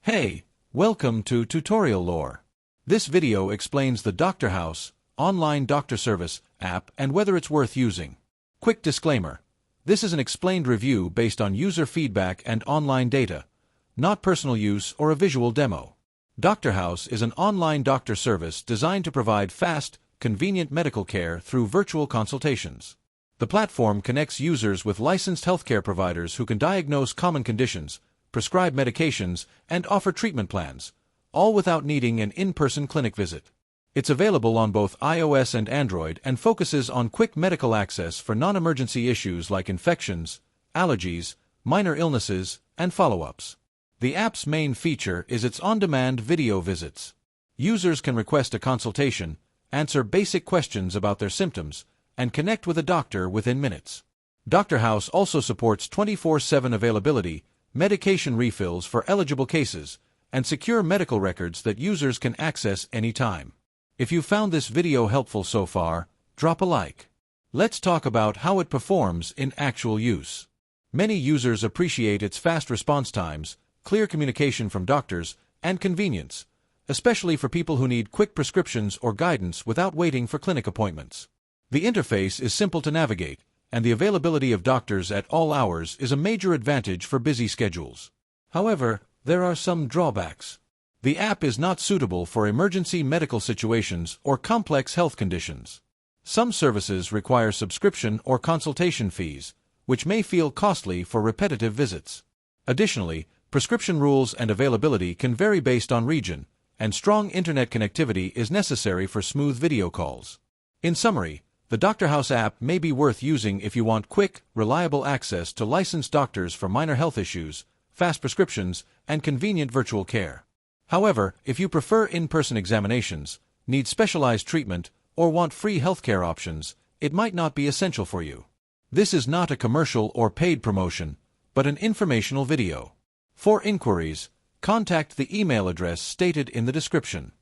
Hey, welcome to Tutorial Lore. This video explains the DrHouse online doctor service app and whether it's worth using. Quick disclaimer. This is an explained review based on user feedback and online data, not personal use or a visual demo. DrHouse is an online doctor service designed to provide fast, convenient medical care through virtual consultations. The platform connects users with licensed healthcare providers who can diagnose common conditions, prescribe medications, and offer treatment plans, all without needing an in-person clinic visit. It's available on both iOS and Android and focuses on quick medical access for non-emergency issues like infections, allergies, minor illnesses, and follow-ups. The app's main feature is its on-demand video visits. Users can request a consultation, answer basic questions about their symptoms, and connect with a doctor within minutes. DrHouse also supports 24/7 availability, medication refills for eligible cases, and secure medical records that users can access anytime. If you found this video helpful so far, drop a like. Let's talk about how it performs in actual use. Many users appreciate its fast response times, clear communication from doctors, and convenience, especially for people who need quick prescriptions or guidance without waiting for clinic appointments. The interface is simple to navigate, and the availability of doctors at all hours is a major advantage for busy schedules. However, there are some drawbacks. The app is not suitable for emergency medical situations or complex health conditions. Some services require subscription or consultation fees, which may feel costly for repetitive visits. Additionally, prescription rules and availability can vary based on region, and strong internet connectivity is necessary for smooth video calls. In summary, the DrHouse app may be worth using if you want quick, reliable access to licensed doctors for minor health issues, fast prescriptions, and convenient virtual care. However, if you prefer in-person examinations, need specialized treatment, or want free healthcare options, it might not be essential for you. This is not a commercial or paid promotion, but an informational video. For inquiries, contact the email address stated in the description.